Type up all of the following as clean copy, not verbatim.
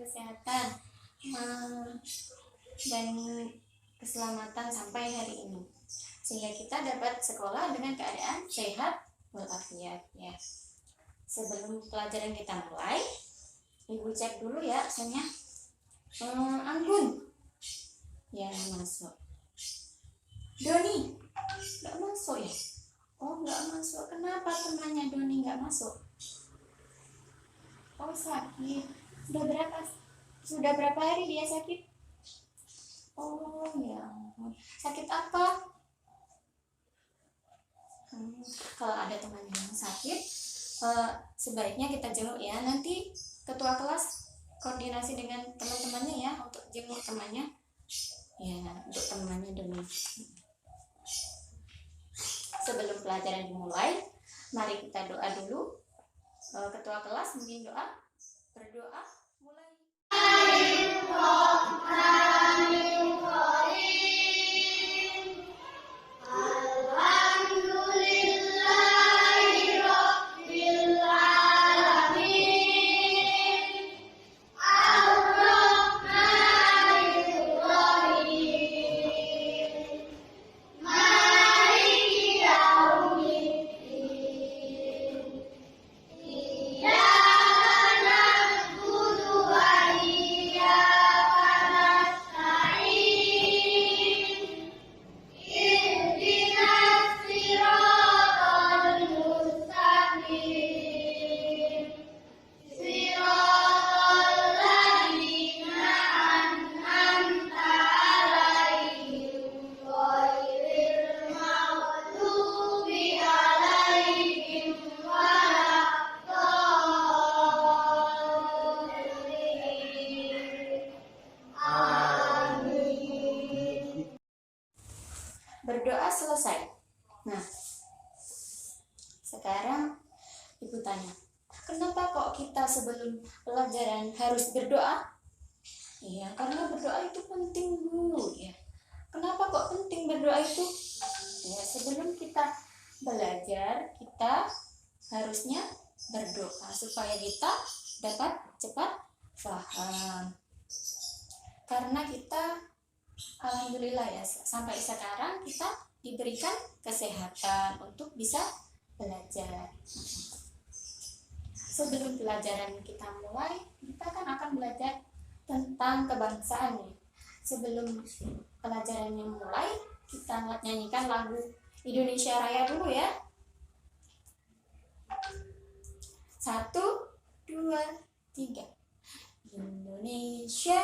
kesehatan dan keselamatan sampai hari ini, sehingga kita dapat sekolah dengan keadaan sehat walafiat ya. Sebelum pelajaran kita mulai, ibu cek dulu ya absennya. Anggun ya masuk. Doni nggak masuk ya? Oh nggak masuk. Kenapa temannya Doni nggak masuk? Oh sakit. Sudah berapa hari dia sakit? Oh ya ampun. Sakit apa? Kalau ada teman yang sakit, sebaiknya kita jenguk ya. Nanti ketua kelas koordinasi dengan teman-temannya ya untuk jenguk temannya. Ya, untuk temannya Doni. Sebelum pelajaran dimulai, mari kita doa dulu. Ketua kelas mungkin berdoa mulai. Berdoa selesai. Nah, sekarang ibu tanya, kenapa kok kita sebelum pelajaran harus berdoa? Iya, karena berdoa itu penting dulu ya. Kenapa kok penting berdoa itu? Ya, sebelum kita belajar, kita harusnya berdoa supaya kita dapat cepat paham. Karena kita alhamdulillah ya, sampai sekarang kita diberikan kesehatan untuk bisa belajar. Sebelum pelajaran kita mulai, kita kan akan belajar tentang kebangsaan ya. Sebelum pelajarannya mulai, kita nyanyikan lagu Indonesia Raya dulu ya. 1, 2, 3. Indonesia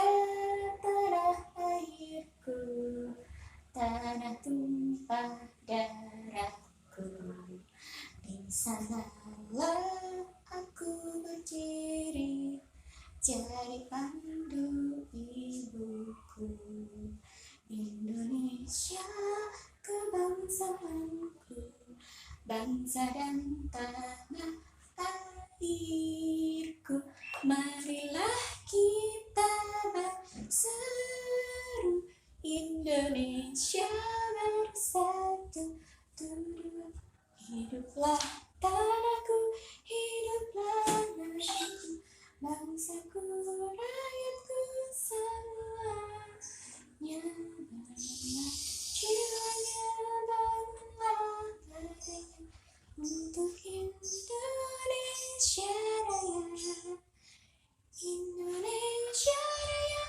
tanah airku, tanah tumpah darahku, di sanalah aku berdiri, jadi pandu ibuku. Indonesia kebangsaanku, bangsa dan tanah airku, marilah kita berseru, Indonesia bersatu, hiduplah tanahku, hiduplah negeriku, bangsaku, rakyatku semuanya, bangunlah jiwanya, bangunlah hatinya untuk Indonesia Raya. Indonesia Raya,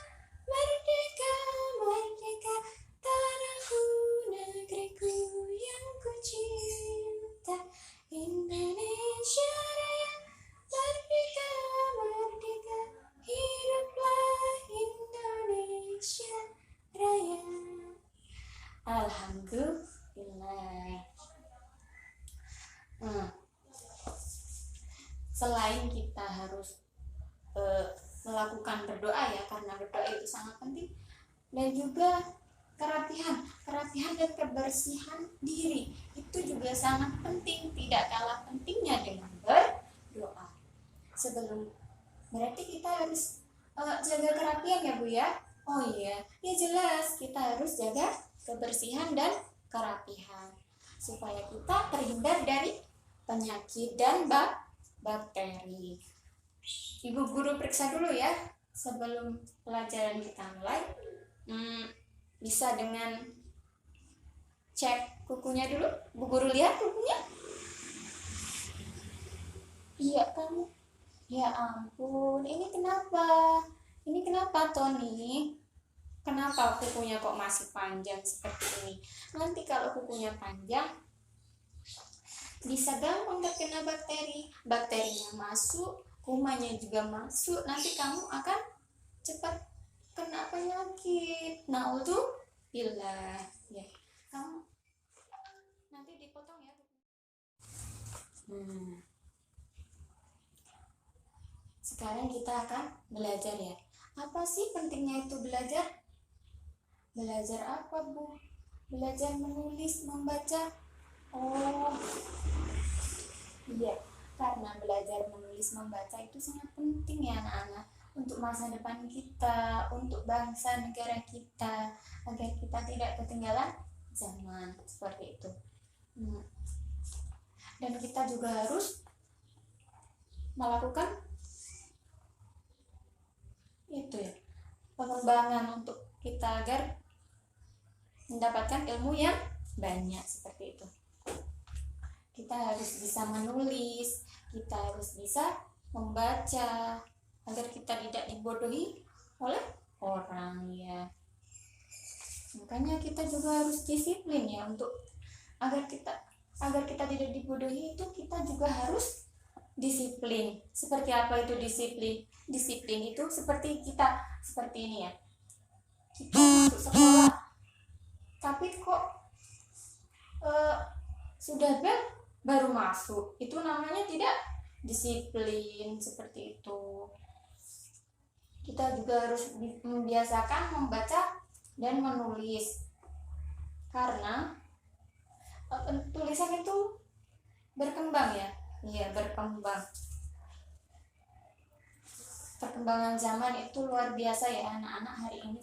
merdeka, merdeka, tanahku, negeriku yang ku cinta. Indonesia Raya, merdeka, merdeka, hiduplah Indonesia Raya. Alhamdulillah. Selain kita harus melakukan berdoa ya, karena berdoa itu sangat penting, dan juga kerapihan dan kebersihan diri itu juga sangat penting, tidak kalah pentingnya dengan berdoa. Berarti kita harus jaga kerapihan ya Bu ya. Oh iya, ya jelas kita harus jaga kebersihan dan kerapihan supaya kita terhindar dari penyakit dan bakteri. Ibu guru periksa dulu ya sebelum pelajaran kita mulai, bisa dengan cek kukunya dulu. Bu Guru lihat kukunya. Iya kamu. Ya ampun, ini kenapa? Ini kenapa Tony? Kenapa kukunya kok masih panjang seperti ini? Nanti kalau kukunya panjang, bisa gampang terkena bakteri. Bakterinya masuk, kumannya juga masuk. Nanti kamu akan cepat kena penyakit. Naudzubillah. Ya, kamu nanti dipotong ya. Sekarang kita akan belajar ya. Apa sih pentingnya itu belajar? Belajar apa, Bu? Belajar menulis, membaca. Oh, iya. Karena belajar menulis, membaca itu sangat penting ya anak-anak. Untuk masa depan kita, untuk bangsa negara kita, agar kita tidak ketinggalan zaman. Seperti itu. Dan kita juga harus melakukan itu ya, pengembangan untuk kita agar mendapatkan ilmu yang banyak seperti itu. Kita harus bisa menulis, kita harus bisa membaca agar kita tidak dibodohi oleh orang ya. Makanya kita juga harus disiplin ya, untuk agar kita tidak dibodohi itu kita juga harus disiplin. Seperti apa itu disiplin? Disiplin itu seperti ini ya. Kita masuk sekolah, tapi kok sudah bel baru masuk. Itu namanya tidak disiplin seperti itu. Kita juga harus membiasakan membaca dan menulis. Karena tulisan itu berkembang ya. Iya, berkembang. Perkembangan zaman itu luar biasa ya anak-anak hari ini.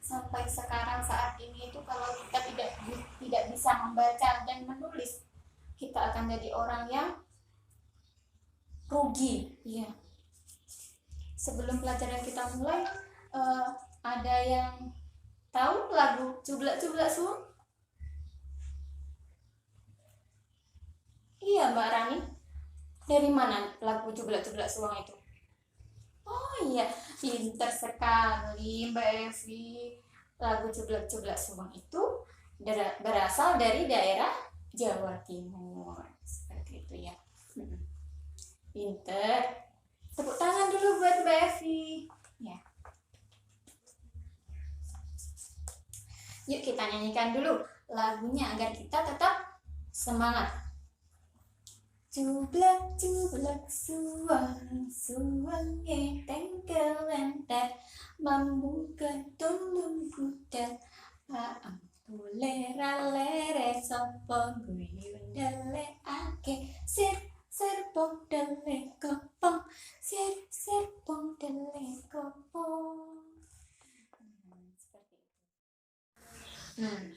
Sampai sekarang saat ini itu kalau kita tidak bisa membaca dan menulis, kita akan jadi orang yang rugi. Iya. Sebelum pelajaran kita mulai, ada yang tahu lagu Cublak-Cublak Suung? Iya Mbak Rani. Dari mana lagu Cublak-Cublak Suung itu? Oh iya, pintar sekali Mbak Evi. Lagu Cublak-Cublak Suung itu berasal dari daerah Jawa Timur. Seperti itu ya. Pintar. Tepuk tangan dulu buat Mbak Evi. Ya. Yuk kita nyanyikan dulu lagunya agar kita tetap semangat. Cublak-cublak suang, suangnya tengkel-entek, membuka tulung kuda, paang tulera-lere sopo guyun dele ake, sir-sir-pong dele kopong, sir-sir-pong dele kopong.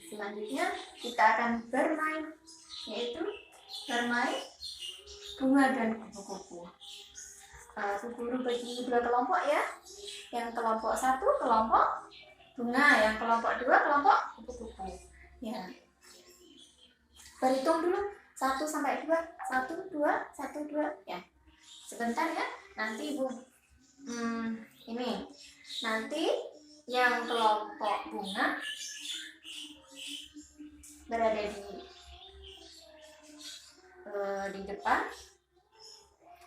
Selanjutnya kita akan bermain, yaitu bermain bunga dan kupu-kupu. Bu Guru bagi 2 kelompok ya. Yang kelompok 1 kelompok bunga, yang kelompok 2 kelompok kupu-kupu. Ya. Berhitung dulu 1 sampai 2. 1 2 1 2 ya. Sebentar ya. Nanti Bu ini. Nanti yang kelompok bunga berada di depan,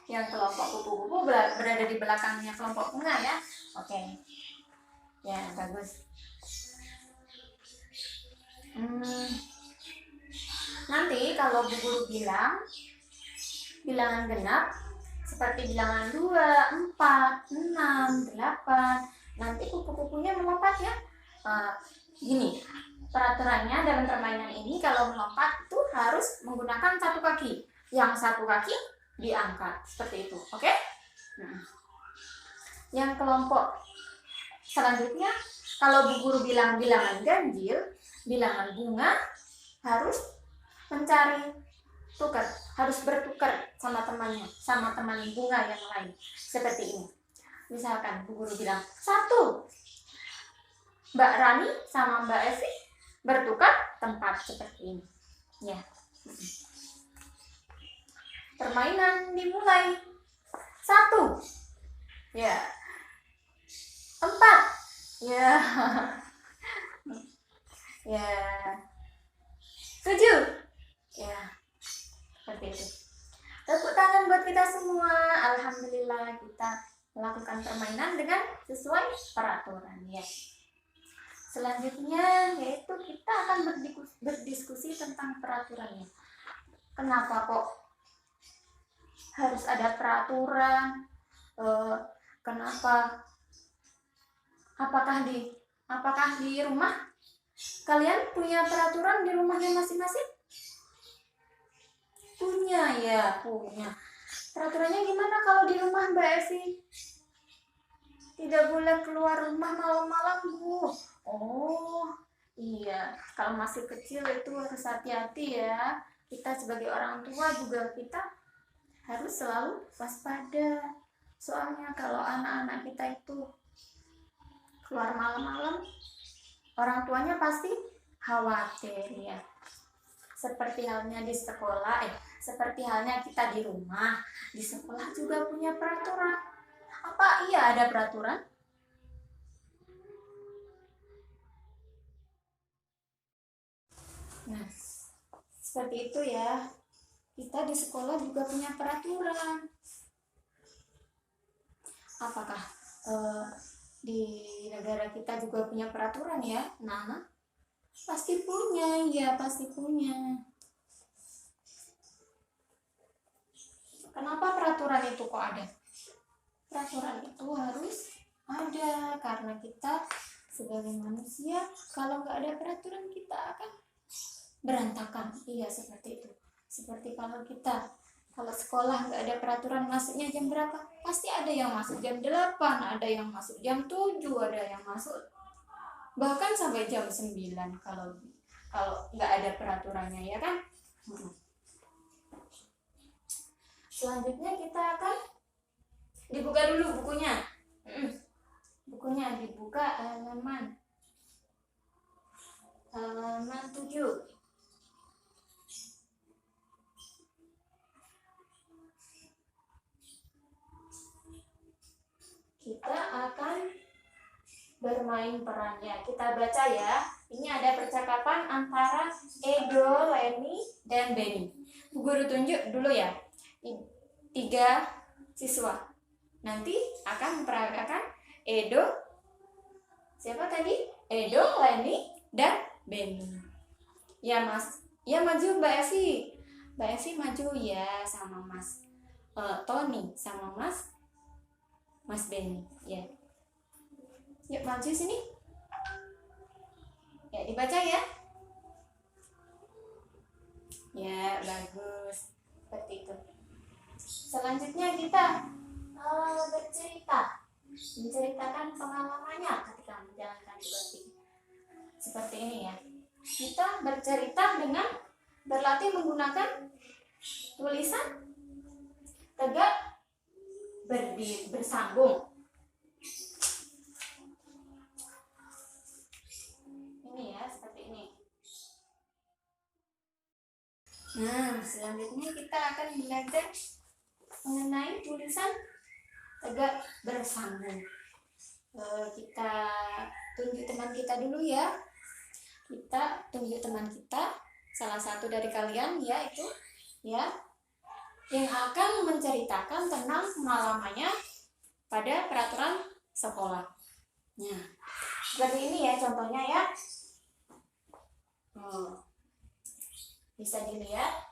yang kelompok kupu-kupu berada di belakangnya kelompok bunga ya. Oke. Ya, bagus. Nanti kalau Bu Guru bilang bilangan genap seperti bilangan 2, 4, 6, 8, nanti kupu-kupunya melompat ya. Gini, peraturannya dalam permainan ini kalau melompat itu harus menggunakan 1 kaki. Yang 1 kaki diangkat seperti itu, oke? Yang kelompok selanjutnya, kalau Bu Guru bilang bilangan ganjil, bilangan bunga, harus mencari tukar, harus bertukar sama temannya, sama teman bunga yang lain, seperti ini. Misalkan Bu Guru bilang, 1. Mbak Rani sama Mbak Evi bertukar tempat seperti ini. Ya. Permainan dimulai. 1. Ya. 4. Ya. Ya. 7. Ya. Seperti itu. Tepuk tangan buat kita semua. Alhamdulillah kita melakukan permainan dengan sesuai peraturan ya. Selanjutnya yaitu kita akan berdiskusi tentang peraturannya. Kenapa kok harus ada peraturan? Kenapa? Apakah di rumah kalian punya peraturan di rumahnya masing-masing? Punya ya, punya. Peraturannya gimana kalau di rumah Mbak Evi? Tidak boleh keluar rumah malam-malam, Bu. Oh, iya. Kalau masih kecil itu harus hati-hati ya. Kita sebagai orang tua juga kita harus selalu waspada. Soalnya kalau anak-anak kita itu keluar malam-malam, orang tuanya pasti khawatir ya. Seperti halnya di sekolah, seperti halnya kita di rumah, di sekolah juga punya peraturan. Apa iya ada peraturan? Nah, seperti itu ya. Kita di sekolah juga punya peraturan. Apakah di negara kita juga punya peraturan ya? Nah, pasti punya, ya pasti punya. Kenapa peraturan itu kok ada? Peraturan itu harus ada karena kita sebagai manusia kalau nggak ada peraturan kita akan berantakan. Iya seperti itu. Seperti kalau sekolah nggak ada peraturan masuknya jam berapa, pasti ada yang masuk jam 8, ada yang masuk jam 7, ada yang masuk bahkan sampai jam 9 kalau nggak ada peraturannya ya kan. Selanjutnya kita akan dibuka dulu bukunya. Bukunya dibuka halaman 7. Kita akan bermain perannya. Kita baca ya. Ini ada percakapan antara Edo, Leni, dan Benny. Bu Guru tunjuk dulu ya. 3 siswa. Nanti akan memperagakan Edo. Siapa tadi? Edo, Leni, dan Benny. Ya Mas. Ya maju Mbak Evi. Mbak Evi maju ya sama Mas Tony sama Mas Benny. Ya. Yuk maju sini. Ya dibaca ya. Ya bagus. Seperti itu. Selanjutnya kita bercerita. Menceritakan pengalamannya ketika menjalankan tugas ini. Seperti ini ya. Kita bercerita dengan berlatih menggunakan tulisan tegak bersambung. Ini ya, seperti ini. Nah, selanjutnya kita akan belajar mengenai tulisan tegak bersambung. Kita tunjuk teman kita dulu ya. Kita tunjuk teman kita, salah satu dari kalian yaitu ya, yang akan menceritakan tentang pengalamannya pada peraturan sekolah. Nah, seperti ini ya contohnya ya. Bisa dilihat.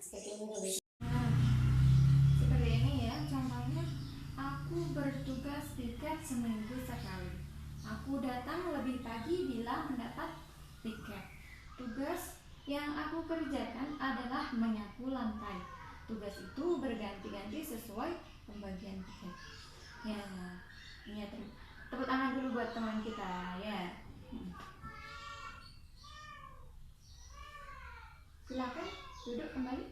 Seperti ini. Seperti ini ya contohnya. Aku bertugas tiket seminggu sekali. Aku datang lebih pagi bila mendapat tiket. Tugas yang aku kerjakan adalah menyapu lantai. Tugas itu berganti-ganti sesuai pembagian tiket. Ya, iya, tepuk tangan dulu buat teman kita ya. Silakan duduk kembali.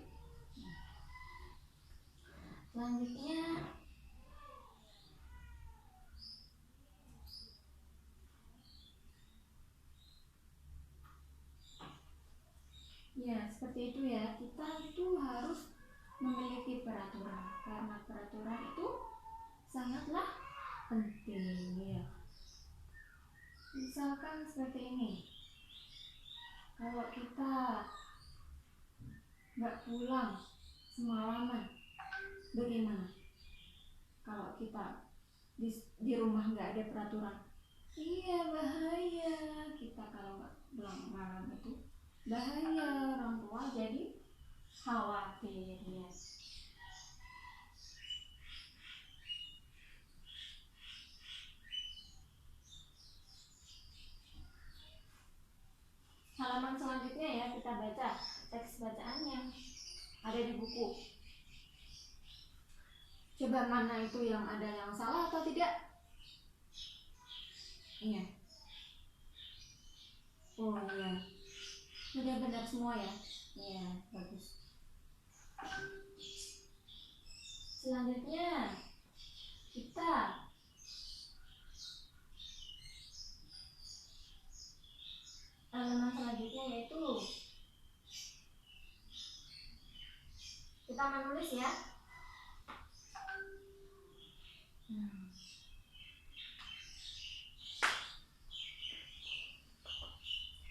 Selanjutnya, ya seperti itu ya, kita itu harus memiliki peraturan karena peraturan itu sangatlah penting ya. Misalkan seperti ini, kalau kita nggak pulang semalaman, bagaimana? Kalau kita di rumah nggak ada peraturan, iya bahaya. Kita kalau nggak pulang malam itu bahaya, orang tua jadi khawatir ya. Halaman selanjutnya ya, kita baca teks bacaannya ada di buku. Coba mana itu yang ada yang salah atau tidak? Iya. Oh iya. Sudah benar semua ya? Iya, bagus. Selanjutnya kita halaman selanjutnya yaitu kita menulis ya.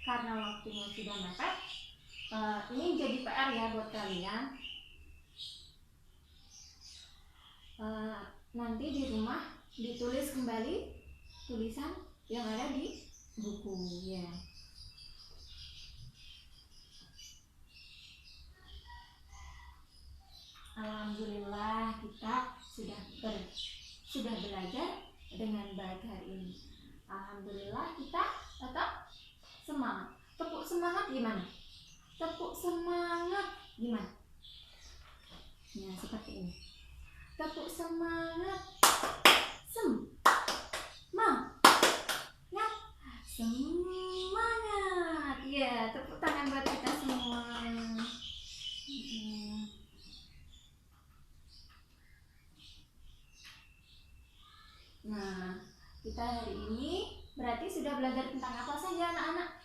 Karena waktunya sudah mepet, ini jadi PR ya buat kalian. Nanti di rumah ditulis kembali tulisan yang ada di buku ya. Alhamdulillah kita sudah belajar dengan baik hari ini. Alhamdulillah kita tetap semangat. Tepuk semangat gimana? Tepuk semangat gimana? Ya seperti ini. Tepuk semangat. Semangat. Ya, tepuk tangan buat kita semua. Nah, kita hari ini berarti sudah belajar tentang apa saja anak-anak?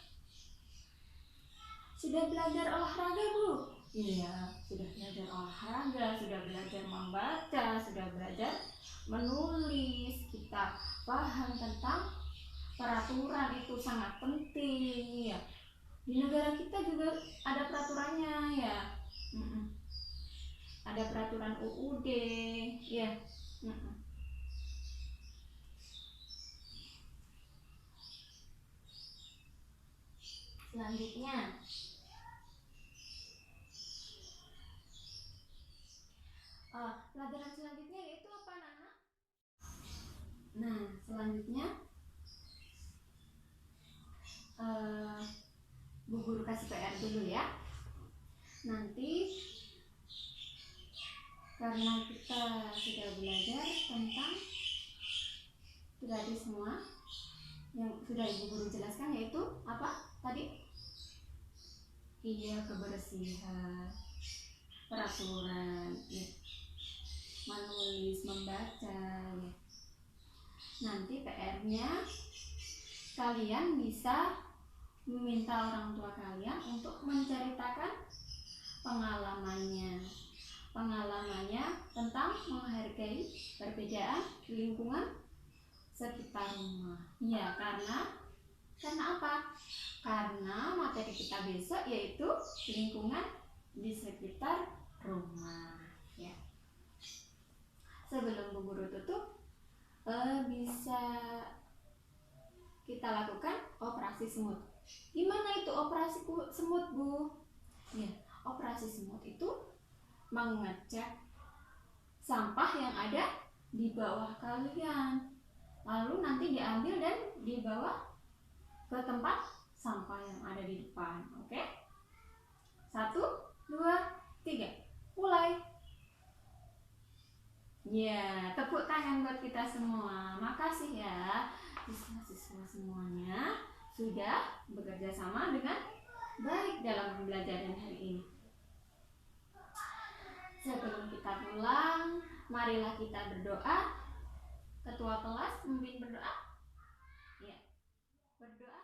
Sudah belajar olahraga, Bu? Iya, sudah belajar olahraga, sudah belajar membaca, sudah belajar menulis. Kita paham tentang peraturan itu sangat penting ya. Di negara kita juga ada peraturannya ya. Ada peraturan UUD ya. Selanjutnya pelajaran selanjutnya yaitu apa Nana? Nah selanjutnya Bu Guru kasih PR dulu ya. Nanti karena kita sudah belajar tentang tadi semua yang sudah Ibu Guru jelaskan yaitu apa tadi? Iya, kebersihan, peraturan, ya. Menulis, membaca ya. Nanti PR-nya kalian bisa meminta orang tua kalian untuk menceritakan pengalamannya tentang menghargai perbedaan lingkungan sekitar rumah. Ya, karena apa? Karena materi kita besok yaitu lingkungan di sekitar rumah ya. Sebelum Bu Guru tutup, bisa kita lakukan operasi semut. Gimana itu operasi semut, Bu? Ya, operasi semut itu mengecek sampah yang ada di bawah kalian. Lalu nanti diambil dan dibawa ke tempat sampah yang ada di depan. Oke? 1, 2, 3. Mulai. Ya, tepuk tangan buat kita semua. Makasih ya siswa-siswa semuanya sudah bekerja sama dengan baik dalam pembelajaran hari ini. Sebelum kita pulang, marilah kita berdoa. Ketua kelas memimpin berdoa. Ya, berdoa.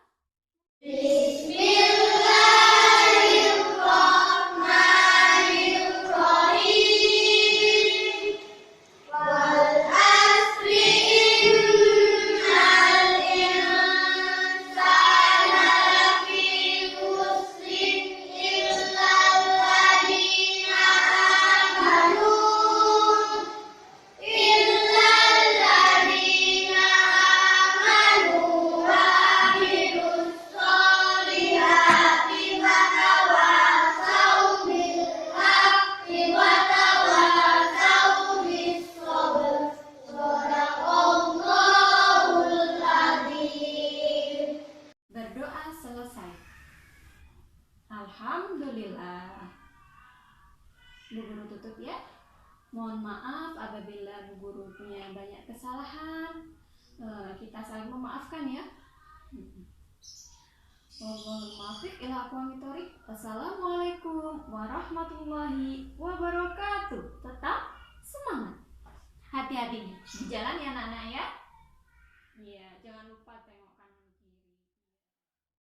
Berdoa selesai. Alhamdulillah. Bu Guru tutup ya. Mohon maaf apabila Bu Guru punya banyak kesalahan. Kita saling memaafkan ya. Assalamualaikum warahmatullahi wabarakatuh. Tetap semangat. Hati-hati di jalan ya anak-anak ya. Iya, jangan lupa